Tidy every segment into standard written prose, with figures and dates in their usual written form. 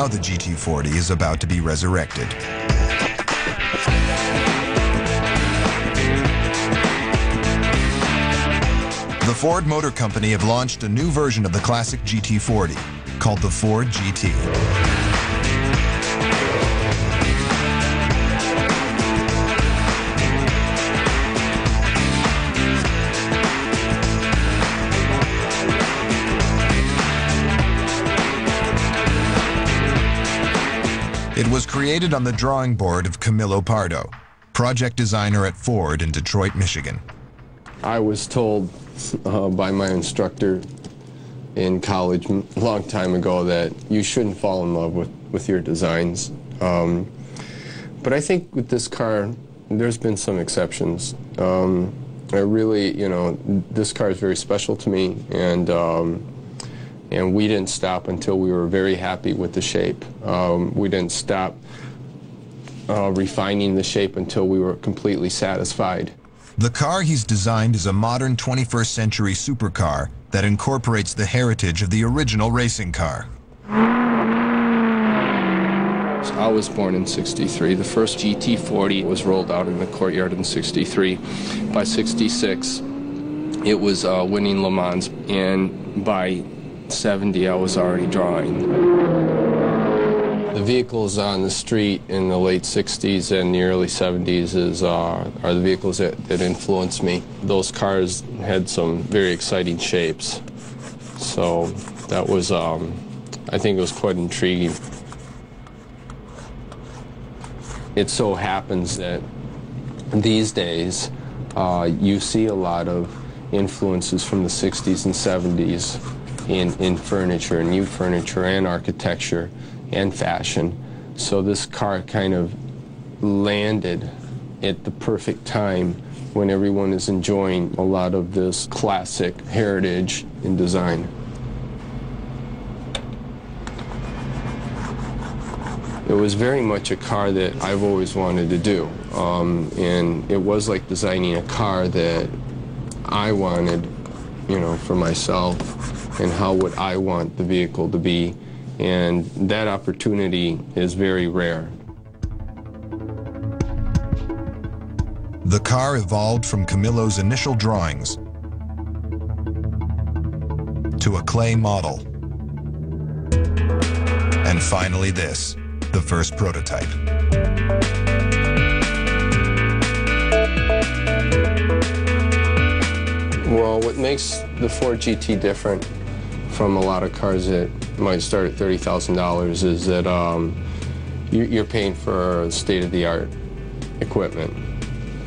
Now the GT40 is about to be resurrected. The Ford Motor Company have launched a new version of the classic GT40 called the Ford GT. It was created on the drawing board of Camillo Pardo, project designer at Ford in Detroit, Michigan. I was told by my instructor in college a long time ago that you shouldn't fall in love with your designs. But I think with this car, there's been some exceptions. I really, this car is very special to me, and we didn't stop until we were very happy with the shape. We didn't stop refining the shape until we were completely satisfied. The car he's designed is a modern 21st century supercar that incorporates the heritage of the original racing car. I was born in '63. The first GT40 was rolled out in the courtyard in '63. By '66, it was winning Le Mans, and by '70, I was already drawing. The vehicles on the street in the late '60s and the early '70s are the vehicles that influenced me. Those cars had some very exciting shapes, so that was, I think it was quite intriguing. It so happens that these days you see a lot of influences from the '60s and '70s in furniture, new furniture and architecture and fashion. So this car kind of landed at the perfect time when everyone is enjoying a lot of this classic heritage in design. It was very much a car that I've always wanted to do, and it was like designing a car that I wanted, for myself, and how would I want the vehicle to be. And that opportunity is very rare. The car evolved from Camillo's initial drawings to a clay model. And finally this, the first prototype. Well, what makes the Ford GT different from a lot of cars that might start at $30,000 is that you're paying for state-of-the-art equipment,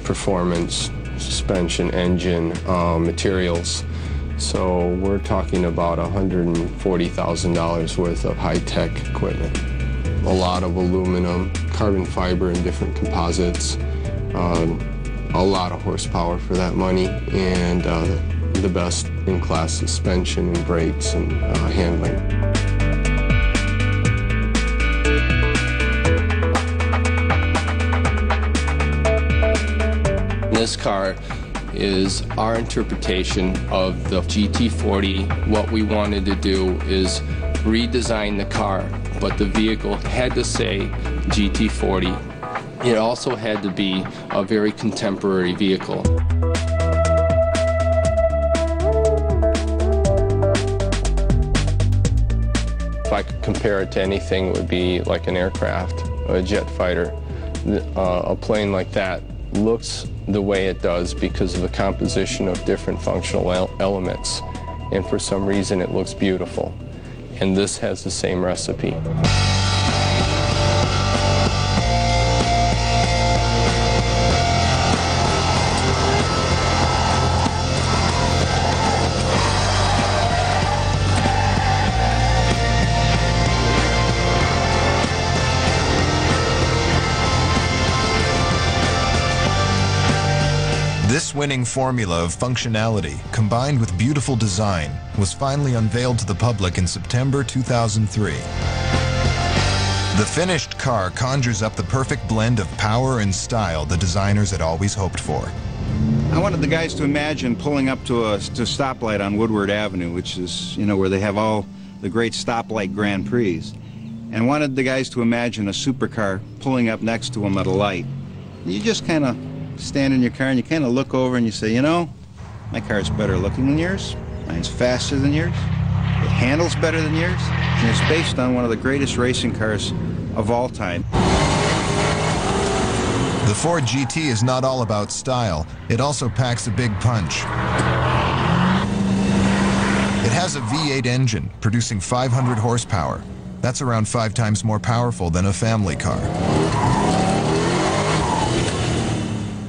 performance, suspension, engine, materials. So we're talking about $140,000 worth of high-tech equipment. A lot of aluminum, carbon fiber, and different composites. A lot of horsepower for that money, and the best in class suspension and brakes and handling. This car is our interpretation of the GT40. What we wanted to do is redesign the car, but the vehicle had to say GT40. It also had to be a very contemporary vehicle. If I could compare it to anything, it would be like an aircraft, a jet fighter. A plane like that looks the way it does because of the composition of different functional elements. And for some reason, it looks beautiful. And this has the same recipe. This winning formula of functionality, combined with beautiful design, was finally unveiled to the public in September 2003. The finished car conjures up the perfect blend of power and style the designers had always hoped for. I wanted the guys to imagine pulling up to a stoplight on Woodward Avenue, which is, where they have all the great stoplight Grand Prix. and wanted the guys to imagine a supercar pulling up next to them at a light. You just kind of stand in your car and you kind of look over and you say, you know, my car's better looking than yours, mine's faster than yours, it handles better than yours, and it's based on one of the greatest racing cars of all time. The Ford GT is not all about style. It also packs a big punch. It has a V8 engine producing 500 horsepower. That's around 5 times more powerful than a family car.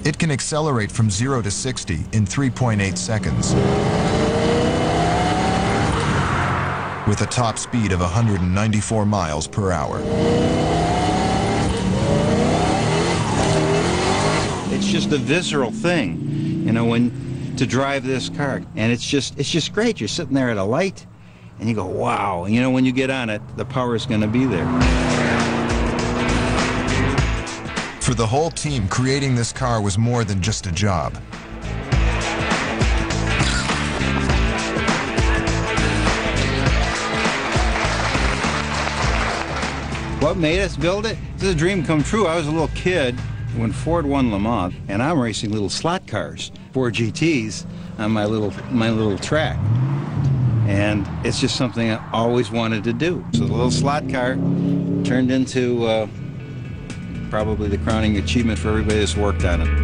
It can accelerate from 0 to 60 in 3.8 seconds. With a top speed of 194 miles per hour. It's just a visceral thing, you know, to drive this car, and it's just great. You're sitting there at a light, and you go, wow. And you know, when you get on it, the power is going to be there. For the whole team, creating this car was more than just a job. What made us build it? This is a dream come true. I was a little kid when Ford won Le Mans, and I'm racing little slot cars, Ford GTs, on my little track. And it's just something I always wanted to do. So the little slot car turned into probably the crowning achievement for everybody that's worked on it.